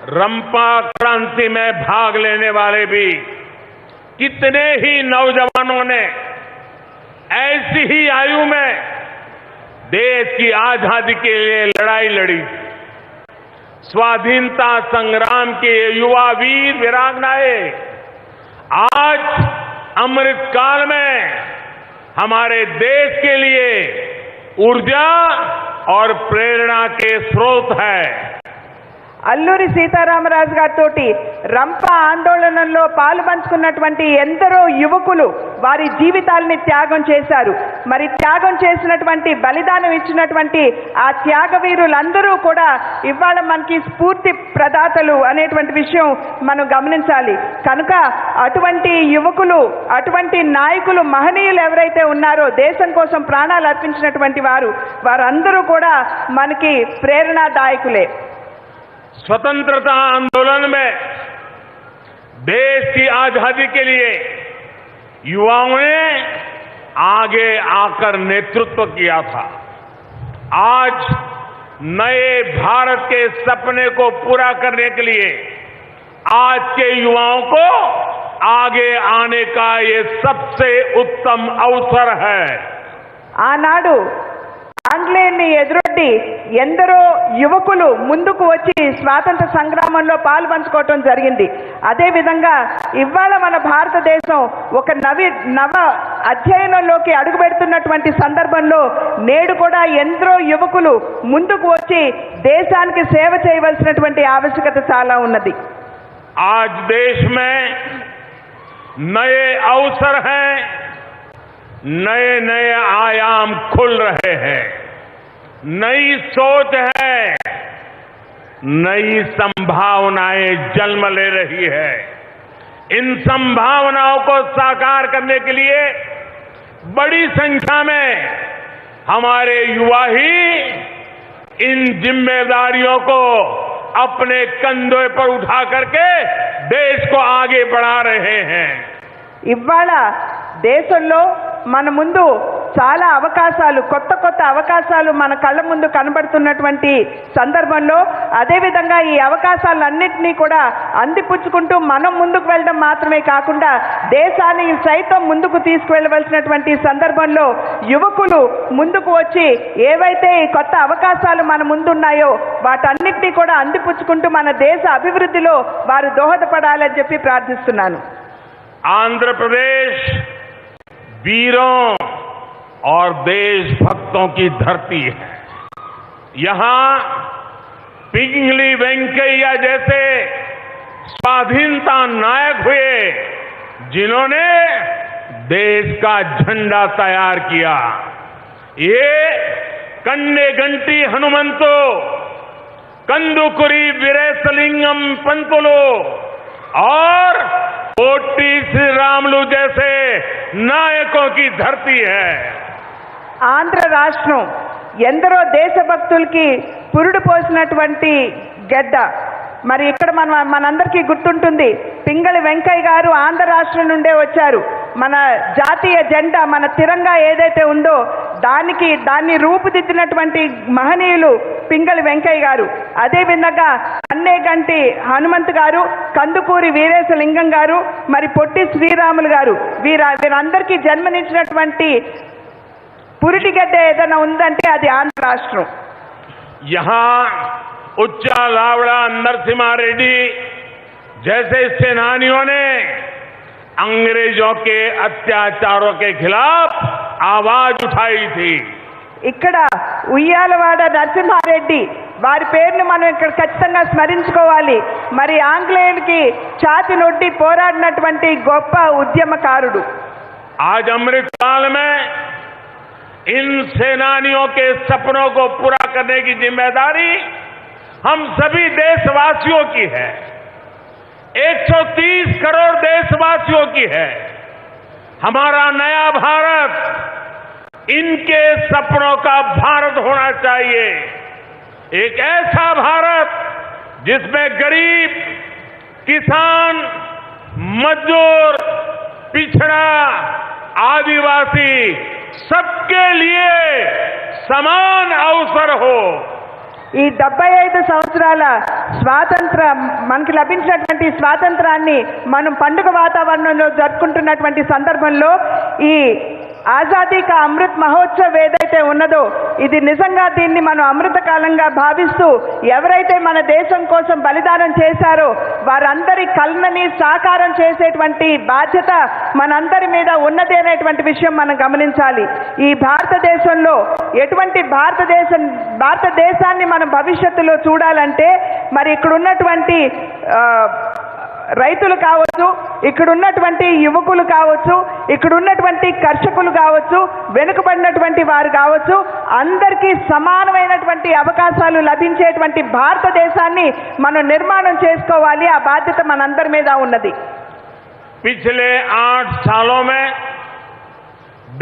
रंपा क्रांति में भाग लेने वाले भी कितने ही नौजवानों ने ऐसी ही आयु में देश की आजादी के लिए लड़ाई लड़ी। स्वाधीनता संग्राम के युवा वीर वीरांगनाएं आज अमृत काल में हमारे देश के लिए ऊर्जा और प्रेरणा के स्रोत है। అల్లూరి సీతారామరాజు గారితోటి రంప ఆందోళనలో పాలు పంచుకున్నటువంటి ఎందరో యువకులు వారి జీవితాలని త్యాగం చేశారు. మరి త్యాగం చేసినటువంటి బలిదానం ఇచ్చినటువంటి ఆ త్యాగవీరులందరూ కూడా ఇవాళ మనకి స్ఫూర్తి ప్రదాతలు అనేటువంటి విషయం మనం గమనించాలి. కనుక అటువంటి యువకులు, అటువంటి నాయకులు, మహనీయులు ఎవరైతే ఉన్నారో దేశం కోసం ప్రాణాలు అర్పించినటువంటి వారందరూ కూడా మనకి ప్రేరణాదాయకులే. स्वतंत्रता आंदोलन में देश की आजादी के लिए युवाओं ने आगे आकर नेतृत्व किया था। आज नए भारत के सपने को पूरा करने के लिए आज के युवाओं को आगे आने का ये सबसे उत्तम अवसर है। ఆనాడు ఆంగ్లేయుల్ని ఎదురొడ్డి ఎందరో యువకులు ముందుకు వచ్చి స్వాతంత్ర సంగ్రామంలో పాలు పంచుకోవటం జరిగింది. అదేవిధంగా ఇవాళ మన భారతదేశం ఒక నవ అధ్యయనంలోకి అడుగుపెడుతున్నటువంటి సందర్భంలో నేడు కూడా ఎందరో యువకులు ముందుకు వచ్చి దేశానికి సేవ చేయవలసినటువంటి ఆవశ్యకత చాలా ఉన్నది. आज देश में नए अवसर हैं, नए नए आयाम खुल रहे हैं, नई सोच है, नई संभावनाएं जन्म ले रही है। इन संभावनाओं को साकार करने के लिए बड़ी संख्या में हमारे युवा ही इन जिम्मेदारियों को अपने कंधों पर उठा करके देश को आगे बढ़ा रहे हैं। ఇవాళ దేశంలో మన ముందు చాలా అవకాశాలు, కొత్త కొత్త అవకాశాలు మన కళ్ళ ముందు కనబడుతున్నటువంటి సందర్భంలో అదేవిధంగా ఈ అవకాశాలన్నింటినీ కూడా అందిపుచ్చుకుంటూ మనం ముందుకు వెళ్ళడం మాత్రమే కాకుండా దేశాన్ని సైతం ముందుకు తీసుకువెళ్ళవలసినటువంటి సందర్భంలో యువకులు ముందుకు వచ్చి ఏవైతే ఈ కొత్త అవకాశాలు మన ముందున్నాయో వాటన్నిటినీ కూడా అందిపుచ్చుకుంటూ మన దేశ అభివృద్ధిలో వారు దోహదపడాలని చెప్పి ప్రార్థిస్తున్నాను. आंध्र प्रदेश वीरों और देशभक्तों की धरती है। यहां पिंगली वेंकैया जैसे स्वाधीनता नायक हुए जिन्होंने देश का झंडा तैयार किया। ये कन्नेगंटी हनुमंतो, कंदुकुरी वीरेशलिंगम पंतुलु और पोटी శ్రీరాములు जैसे नायकों की धरती है। ఆంధ్ర రాష్ట్రం ఎందరో దేశభక్తులకి పురుడు పోసినటువంటి గడ్డ. మరి ఇక్కడ మనందరికీ గుర్తుంటుంది, పింగళి వెంకయ్య గారు ఆంధ్ర రాష్ట్రం నుండే వచ్చారు. మన జాతీయ జెండా, మన తిరంగా ఏదైతే ఉందో దాన్ని రూపుదిద్దినటువంటి మహనీయులు పింగళి వెంకయ్య గారు. అదేవిధంగా కన్నేగంటి హనుమంత్ గారు, కందుకూరి వీరేశలింగం గారు, మరి పొట్టి శ్రీరాములు గారు, వీరందరికీ జన్మనిచ్చినటువంటి పురిటిగడ్డ ఏదైనా ఉందంటే అది ఆంధ్ర రాష్ట్రం. यहां उच्चा लावड़ा नरसिम्हा रेड्डी जैसे सेनानियों ने अंग्रेजों के अत्याचारों के खिलाफ आवाज उठाई थी. ఇక్కడ ఉయ్యాలవాడ నరసింహారెడ్డి వారి పేరును మనం ఇక్కడ ఖచ్చితంగా స్మరించుకోవాలి. మరి ఆంగ్లేయులకి ఛాతి నొడ్డి పోరాడినటువంటి గొప్ప ఉద్యమకారుడు. आज अमृत काल में इन सेनानियों के सपनों को पूरा करने की जिम्मेदारी हम सभी देशवासियों की है. 130 करोड़ देशवासियों की है. हमारा नया भारत इनके सपनों का भारत होना चाहिए. एक ऐसा भारत जिसमें गरीब, किसान, मजदूर, पिछड़ा, आदिवासी सबके लिए समान अवसर हो. ఈ 75 సంవత్సరాల మనకి లభించినటువంటి స్వాతంత్రాన్ని మనం పండుగ వాతావరణంలో జరుపుకుంటున్నటువంటి సందర్భంలో ఈ ఆజాదీ కా అమృత్ మహోత్సవ్ ఏదైతే ఉన్నదో ఇది నిజంగా దీన్ని మనం అమృత కాలంగా భావిస్తూ ఎవరైతే మన దేశం కోసం బలిదానం చేశారో వారందరి కల్లని సాకారం చేసేటువంటి బాధ్యత మనందరి మీద ఉన్నది అనేటువంటి విషయం మనం గమనించాలి. ఈ భారతదేశంలో ఎటువంటి భారతదేశాన్ని మనం భవిష్యత్తులో చూడాలంటే మరి ఇక్కడ ఉన్నటువంటి రైతులు కావచ్చు, ఇక్కడ ఉన్నటువంటి యువకులు కావచ్చు, ఇక్కడ ఉన్నటువంటి కర్షకులు కావచ్చు, వెనుకబడినటువంటి వారు కావచ్చు, అందరికీ సమానమైనటువంటి అవకాశాలు లభించేటువంటి భారతదేశాన్ని మనం నిర్మాణం చేసుకోవాలి. ఆ బాధ్యత మనందరి మీద ఉన్నది. पिछले 8 सालों में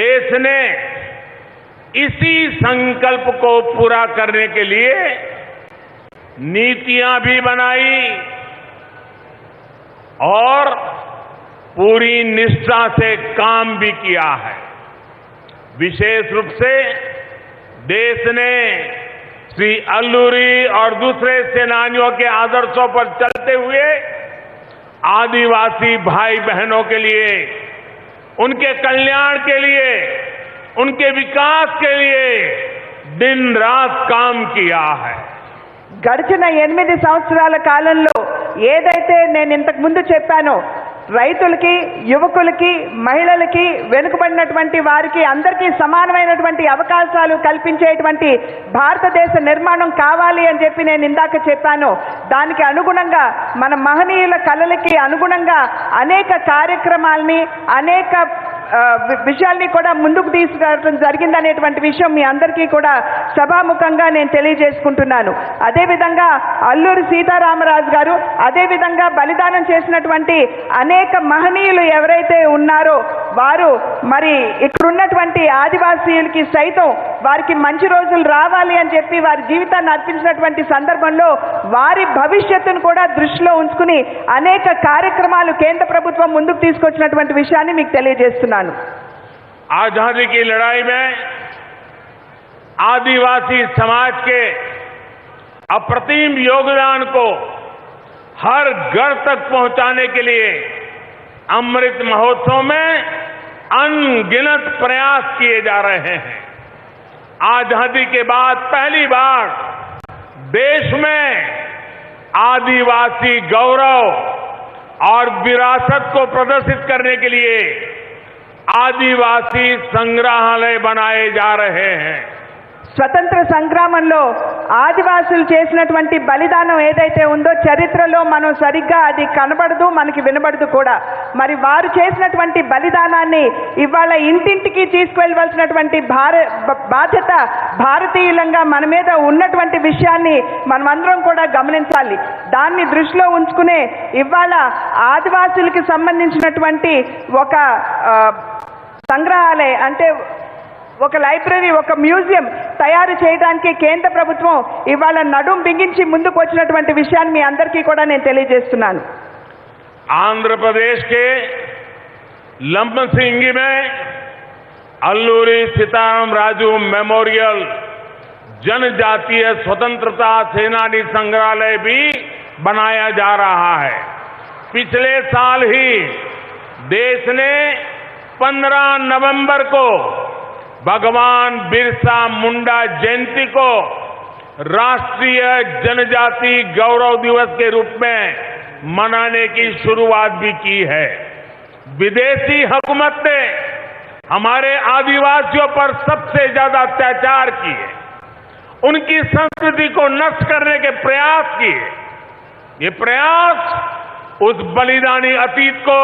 देश ने इसी संकल्प को पूरा करने के लिए नीतियां भी बनाई और पूरी निष्ठा से काम भी किया है. विशेष रूप से देश ने श्री अल्लूरी और दूसरे सेनानियों के आदर्शों पर चलते हुए आदिवासी भाई बहनों के लिए, उनके कल्याण के लिए, उनके विकास के लिए दिन रात काम किया है. గడిచిన 8 సంవత్సరాల కాలంలో ఏదైతే నేను ఇంతకు ముందు చెప్పానో రైతులకి, యువకులకి, మహిళలకి, వెనుకబడినటువంటి వారికి అందరికీ సమానమైనటువంటి అవకాశాలు కల్పించేటువంటి భారతదేశ నిర్మాణం కావాలి అని చెప్పి నేను ఇందాక చెప్పాను. దానికి అనుగుణంగా మన మహనీయుల కలలకి అనుగుణంగా అనేక కార్యక్రమాల్ని, అనేక విషయాల్ని కూడా ముందుకు తీసుకురావడం జరిగిందనేటువంటి విషయం మీ అందరికీ కూడా సభాముఖంగా నేను తెలియజేసుకుంటున్నాను. అదేవిధంగా అల్లూరి సీతారామరాజు గారు, అదేవిధంగా బలిదానం చేసినటువంటి అనేక మహనీయులు ఎవరైతే ఉన్నారో వారు మరి ఇక్కడున్నటువంటి ఆదివాసీలకి సైతం వారికి మంచి రోజులు రావాలి అని చెప్పి వారి జీవితాన్ని అర్పించినటువంటి సందర్భంలో వారి భవిష్యత్తును కూడా దృష్టిలో ఉంచుకుని అనేక కార్యక్రమాలు కేంద్ర ప్రభుత్వం ముందుకు తీసుకొచ్చినటువంటి విషయాన్ని మీకు తెలియజేస్తున్నాను. आजादी की लड़ाई में आदिवासी समाज के अप्रतिम योगदान को हर घर तक पहुंचाने के लिए अमृत महोत्सव में अनगिनत प्रयास किए जा रहे हैं. आजादी के बाद पहली बार देश में आदिवासी गौरव और विरासत को प्रदर्शित करने के लिए आदिवासी संग्रहालय बनाए जा रहे हैं. స్వతంత్ర సంగ్రామంలో ఆదివాసులు చేసినటువంటి బలిదానం ఏదైతే ఉందో చరిత్రలో మనం సరిగ్గా అది కనబడదు, మనకి వినబడదు కూడా. మరి వారు చేసినటువంటి బలిదానాన్ని ఇవాళ ఇంటింటికి తీసుకువెళ్ళవలసినటువంటి బాధ్యత భారతీయులంగా మన మీద ఉన్నటువంటి విషయాన్ని మనమందరం కూడా గమనించాలి. దాన్ని దృష్టిలో ఉంచుకునే ఇవాళ ఆదివాసులకి సంబంధించినటువంటి ఒక సంగ్రహాలయ అంటే ఒక లైబ్రరీ, ఒక మ్యూజియం తయారు చేయడానికి కేంద్ర ప్రభుత్వం ఇవాళ నడుం బిగించి ముందుకు వచ్చినటువంటి విషయాన్ని మీ అందరికీ కూడా నేను తెలియజేస్తున్నాను. आंध्र के लंबसिंगी में अल्लूरी सीताराम राजू मेमोरियल जनजातीय स्वतंत्रता सेनानी संग्रहालय भी बनाया जा रहा है. पिछले साल ही देश ने 15 नवंबर को भगवान बिरसा मुंडा जयंती को राष्ट्रीय जनजाति गौरव दिवस के रूप में मनाने की शुरुआत भी की है. विदेशी हुकूमत ने हमारे आदिवासियों पर सबसे ज्यादा अत्याचार किए, उनकी संस्कृति को नष्ट करने के प्रयास किए. ये प्रयास उस बलिदानी अतीत को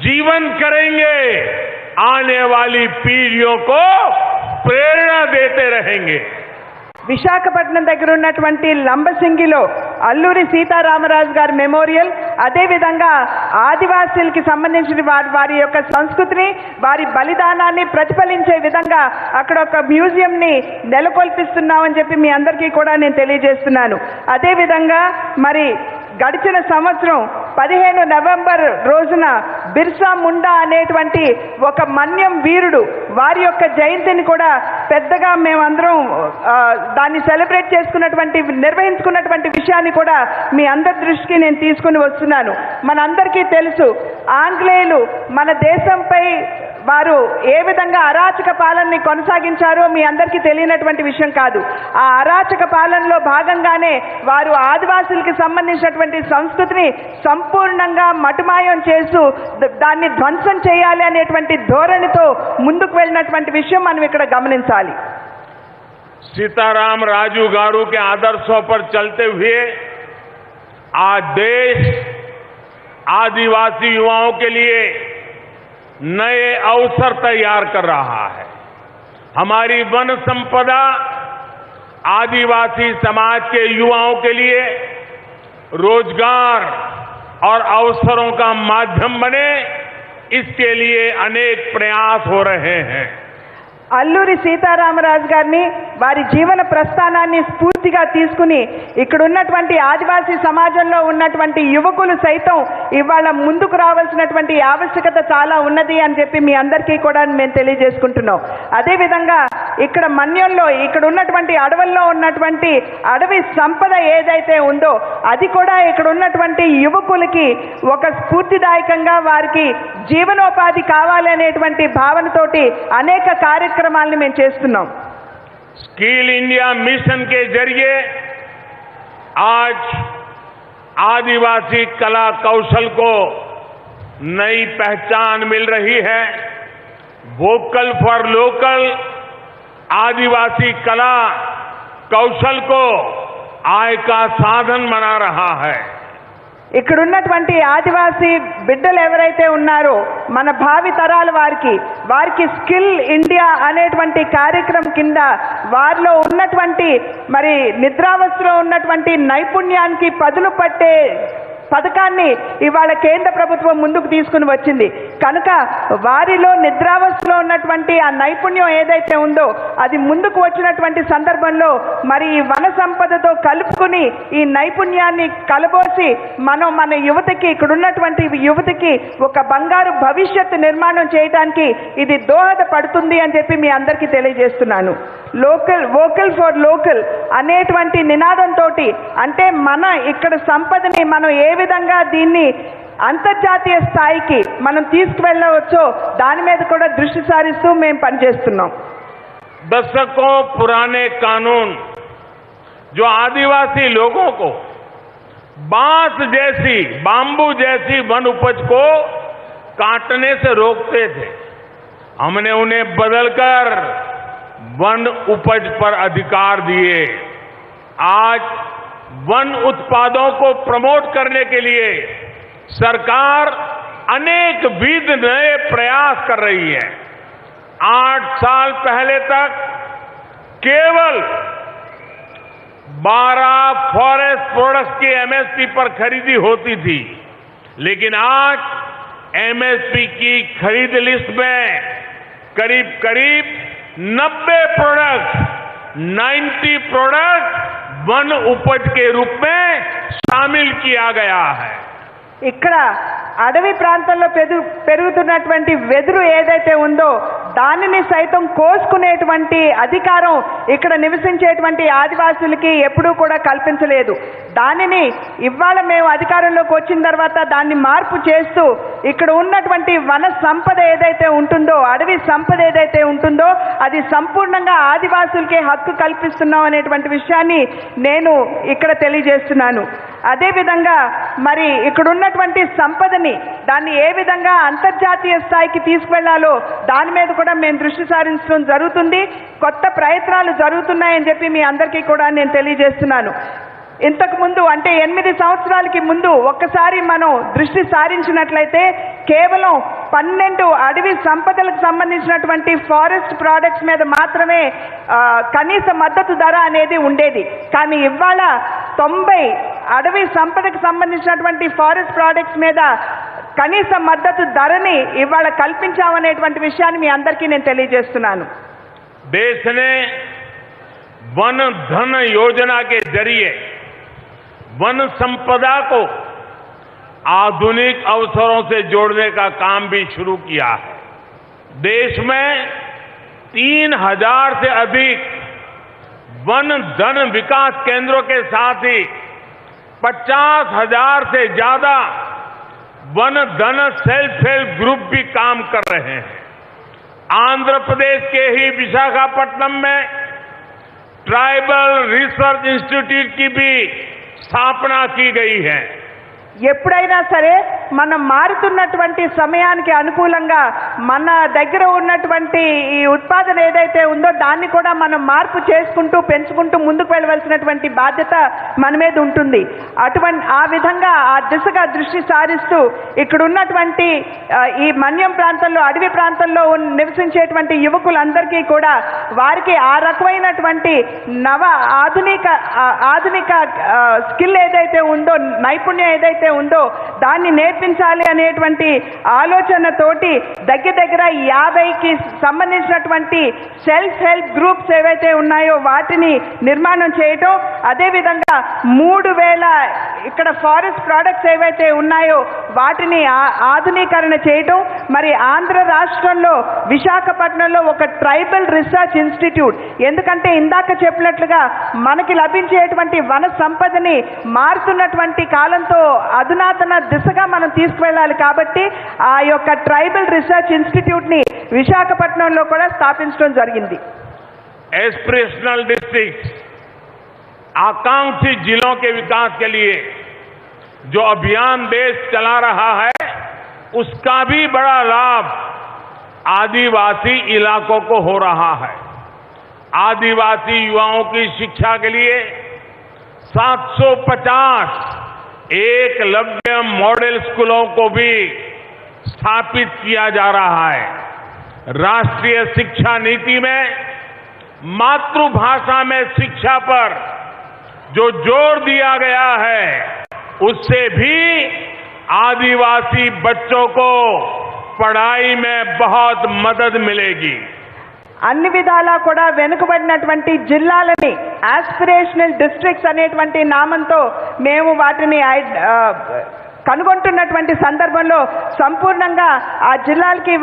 जीवन करेंगे, आने वाली पीढ़ियों को प्रेरणा देते रहेंगे. విశాఖపట్నం దగ్గర ఉన్నటువంటి లంబసింగిలో అల్లూరి సీతారామరాజు గారి మెమోరియల్, అదేవిధంగా ఆదివాసీలకి సంబంధించిన వారి యొక్క సంస్కృతిని, వారి బలిదానాన్ని ప్రతిఫలించే విధంగా అక్కడ ఒక మ్యూజియంని నెలకొల్పిస్తున్నామని చెప్పి మీ అందరికీ కూడా నేను తెలియజేస్తున్నాను. అదేవిధంగా మరి గడిచిన సంవత్సరం 15 నవంబర్ రోజున బిర్సా ముండా అనేటువంటి ఒక మన్యం వీరుడు వారి యొక్క జయంతిని కూడా పెద్దగా మేమందరం దాన్ని సెలబ్రేట్ నిర్వహించుకున్నటువంటి విషయాన్ని కూడా మీ అందరి దృష్టికి నేను తీసుకుని వస్తున్నాను. మనందరికీ తెలుసు, ఆంగ్లేయులు మన దేశంపై వారు ఏ విధంగా అరాచక పాలనని కొనసాగించారో మీ అందరికీ తెలియనటువంటి విషయం కాదు. ఆ అరాచక పాలనలో భాగంగానే వారు ఆదివాసులకి సంబంధించినటువంటి సంస్కృతిని సంపూర్ణంగా మటుమాయం చేస్తూ దాన్ని ధ్వంసం చేయాలి అనేటువంటి ధోరణితో ముందుకు వెళ్ళినటువంటి విషయం మనం ఇక్కడ గమనించాలి. सीताराम राजू गारू के आदर्शों पर चलते हुए आज देश आदिवासी युवाओं के लिए नए अवसर तैयार कर रहा है. हमारी वन संपदा आदिवासी समाज के युवाओं के लिए रोजगार और अवसरों का माध्यम बने, इसके लिए अनेक प्रयास हो रहे हैं. అల్లూరి సీతారామరాజు గారిని వారి జీవన ప్రస్థానాన్ని స్ఫూర్తిగా తీసుకుని ఇక్కడ ఉన్నటువంటి ఆదివాసీ సమాజంలో ఉన్నటువంటి యువకులు సైతం ఇవాళ ముందుకు రావాల్సినటువంటి ఆవశ్యకత చాలా ఉన్నది అని చెప్పి మీ అందరికీ కూడా మేము తెలియజేసుకుంటున్నాం. అదేవిధంగా ఇక్కడ మన్యంలో ఇక్కడ ఉన్నటువంటి అడవుల్లో ఉన్నటువంటి అడవి సంపద ఏదైతే ఉందో అది కూడా ఇక్కడ ఉన్నటువంటి యువకులకి ఒక స్ఫూర్తిదాయకంగా వారికి జీవనోపాధి కావాలి అనేటువంటి భావనతోటి అనేక కార్యక్రమాలను మేము చేస్తున్నాం. स्किल इंडिया मिशन के जरिए आज आदिवासी कला कौशल को नई पहचान मिल रही है. वोकल फॉर लोकल आदिवासी कला कौशल को आय का साधन बना रहा है. ఇక్కడ ఉన్నటువంటి ఆదివాసీ బిడ్డలు ఎవరైతే ఉన్నారో మన భావి తరాల వారికి స్కిల్ ఇండియా అనేటువంటి కార్యక్రమం కింద వారిలో ఉన్నటువంటి మరి నిద్రావస్థలో ఉన్నటువంటి నైపుణ్యానికి పదును పట్టే పథకాన్ని ఇవాళ కేంద్ర ప్రభుత్వం ముందుకు తీసుకుని వచ్చింది. కనుక వారిలో నిద్రావస్థలో ఉన్నటువంటి ఆ నైపుణ్యం ఏదైతే ఉందో అది ముందుకు వచ్చినటువంటి సందర్భంలో మరి ఈ వన సంపదతో కలుపుకుని ఈ నైపుణ్యాన్ని కలబోసి మన యువతకి ఇక్కడ ఉన్నటువంటి యువతకి ఒక బంగారు భవిష్యత్తు నిర్మాణం చేయడానికి ఇది దోహదపడుతుంది అని చెప్పి మీ అందరికీ తెలియజేస్తున్నాను. వోకల్ ఫర్ లోకల్ అనేటువంటి నినాదంతో అంటే మన ఇక్కడ సంపదని మనం ఏ విధంగా దీన్ని అంతర్జాతీయ స్థాయికి మనం తీసుకువెళ్ళవచ్చో దాని మీద కూడా దృష్టి సారిస్తూ మేము పనిచేస్తున్నాం. दशकों पुराने कानून जो आदिवासी लोगों को बांस जैसी बांबू जैसी वन उपज को काटने से रोकते थे, हमने उन्हें बदलकर वन उपज पर अधिकार दिए. आज वन उत्पादों को प्रमोट करने के लिए सरकार अनेक विध नए प्रयास कर रही है. 8 साल पहले तक केवल 12 फॉरेस्ट प्रोडक्ट्स की एमएसपी पर खरीदी होती थी, लेकिन आज एमएसपी की खरीद लिस्ट में करीब 90 प्रोडक्ट वन उपज के रूप में शामिल किया गया है. ఇక్కడ అడవి ప్రాంతంలో పెరుగుతున్నటువంటి వెదురు ఏదైతే ఉందో దానిని సైతం కోసుకునేటువంటి అధికారం ఇక్కడ నివసించేటువంటి ఆదివాసులకి ఎప్పుడూ కూడా కల్పించలేదు. దానిని ఇవాళ మేము అధికారంలోకి వచ్చిన తర్వాత దాన్ని మార్పు చేస్తూ ఇక్కడ ఉన్నటువంటి వన సంపద ఏదైతే ఉంటుందో అడవి సంపద ఏదైతే ఉంటుందో అది సంపూర్ణంగా ఆదివాసులకే హక్కు కల్పిస్తున్నాం అనేటువంటి విషయాన్ని నేను ఇక్కడ తెలియజేస్తున్నాను. అదేవిధంగా మరి ఇక్కడ ఉన్నటువంటి సంపదని దాన్ని ఏ విధంగా అంతర్జాతీయ స్థాయికి తీసుకువెళ్లాలో దాని మీద కూడా మేము దృష్టి సారించడం జరుగుతుంది. కొత్త ప్రయత్నాలు జరుగుతున్నాయని చెప్పి మీ అందరికీ కూడా నేను తెలియజేస్తున్నాను. ఇంతకు ముందు అంటే 8 సంవత్సరాలకి ముందు ఒక్కసారి మనం దృష్టి సారించినట్లయితే కేవలం 12 అడవి సంపదలకు సంబంధించినటువంటి ఫారెస్ట్ ప్రోడక్ట్స్ మీద మాత్రమే కనీస మద్దతు ధర అనేది ఉండేది. కానీ ఇవాళ 90 అడవి సంపదకు సంబంధించినటువంటి ఫారెస్ట్ ప్రోడక్ట్స్ మీద కనీస మద్దతు ధరని ఇవాళ కల్పించామనేటువంటి విషయాన్ని మీ అందరికీ నేను తెలియజేస్తున్నాను. देश ने वन धन योजना के जरिए वन संपदा को आधुनिक अवसरों से जोड़ने का काम भी शुरू किया है। देश में 3000 से अधिक वन धन विकास केंद्रों के साथ ही 50,000 से ज्यादा वन धन सेल्फ हेल्प ग्रुप भी काम कर रहे हैं। आंध्र प्रदेश के ही विशाखापट्टनम में ट्राइबल रिसर्च इंस्टीट्यूट की भी स्थापना की गई है। ఎప్పుడైనా సరే మనం మారుతున్నటువంటి సమయానికి అనుకూలంగా మన దగ్గర ఉన్నటువంటి ఈ ఉత్పాదన ఏదైతే ఉందో దాన్ని కూడా మనం మార్పు చేసుకుంటూ పెంచుకుంటూ ముందుకు వెళ్ళవలసినటువంటి బాధ్యత మన మీద ఉంటుంది. ఆ విధంగా ఆ దిశగా దృష్టి సారిస్తూ ఇక్కడ ఉన్నటువంటి ఈ మన్యం ప్రాంతంలో అడవి ప్రాంతంలో నివసించేటువంటి యువకులందరికీ కూడా వారికి ఆ రకమైనటువంటి ఆధునిక స్కిల్ ఏదైతే ఉందో నైపుణ్యం ఏదైతే ఉందో దాన్ని నేర్పించాలి అనేటువంటి ఆలోచనతోటి దగ్గర 50కి సంబంధించినటువంటి సెల్ఫ్ హెల్ప్ గ్రూప్స్ ఏవైతే ఉన్నాయో వాటిని నిర్మాణం చేయటం, అదేవిధంగా 3000 ఇక్కడ ఫారెస్ట్ ప్రొడక్ట్స్ ఏవైతే ఉన్నాయో వాటిని ఆధునీకరణ చేయటం, మరి ఆంధ్ర రాష్ట్రంలో విశాఖపట్నంలో ఒక ట్రైబల్ రీసెర్చ్ ఇన్స్టిట్యూట్, ఎందుకంటే ఇందాక చెప్పినట్లుగా మనకి లభించేటువంటి వన సంపదని మారుతున్నటువంటి కాలంతో అధునాతన దిశగా మనం తీసుకువెళ్ళాలి కాబట్టి ఆ యొక్క ట్రైబల్ రీసెర్చ్ ఇన్స్టిట్యూట్ ని విశాఖపట్నంలో కూడా స్థాపించడం జరిగింది. एस्पिरेशनल डिस्ट्रिक्ट आकांक्षी जिलों के विकास के लिए जो अभियान देश चला रहा है उसका भी बड़ा लाभ आदिवासी इलाकों को हो रहा है। आदिवासी युवाओं की शिक्षा के लिए 750 एकलव्य मॉडल स्कूलों को भी स्थापित किया जा रहा है। राष्ट्रीय शिक्षा नीति में मातृभाषा में शिक्षा पर जो जोर दिया गया है उससे भी आदिवासी बच्चों को पढ़ाई में बहुत मदद मिलेगी। అన్ని విధాలా కూడా వెనుకబడినటువంటి జిల్లాలని ఆస్పిరేషనల్ డిస్ట్రిక్ట్స్ అనేటువంటి నామంతో మేము వాటిని కనుగొంటున్నటువంటి సందర్భంలో సంపూర్ణంగా ఆ జిల్లాలకి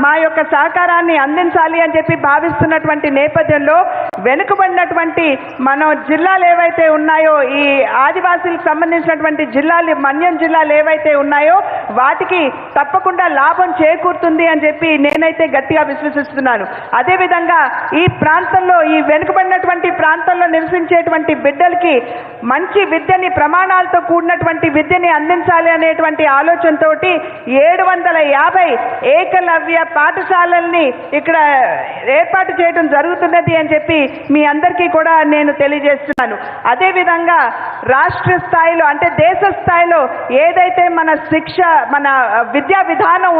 మా యొక్క సహకారాన్ని అందించాలి అని చెప్పి భావిస్తున్నటువంటి నేపథ్యంలో వెనుకబడినటువంటి మన జిల్లాలు ఏవైతే ఉన్నాయో ఈ ఆదివాసీలకు సంబంధించినటువంటి జిల్లాలు మన్యం జిల్లాలు ఏవైతే ఉన్నాయో వాటికి తప్పకుండా లాభం చేకూరుతుంది అని చెప్పి నేనైతే గట్టిగా విశ్వసిస్తున్నాను. అదేవిధంగా ఈ ప్రాంతంలో ఈ వెనుకబడినటువంటి ప్రాంతంలో నివసించేటువంటి బిడ్డలకి మంచి విద్యని ప్రమాణాలతో కూడినటువంటి విద్యని అందించాలి అనేటువంటి ఆలోచనతోటి 750 ఏకలవ్య పాఠశాలల్ని ఇక్కడ ఏర్పాటు చేయడం జరుగుతున్నది అని చెప్పి మీ అందరికీ కూడా నేను తెలియజేస్తున్నాను. అదేవిధంగా రాష్ట్ర స్థాయిలో అంటే దేశ స్థాయిలో ఏదైతే మన విద్యా విధానం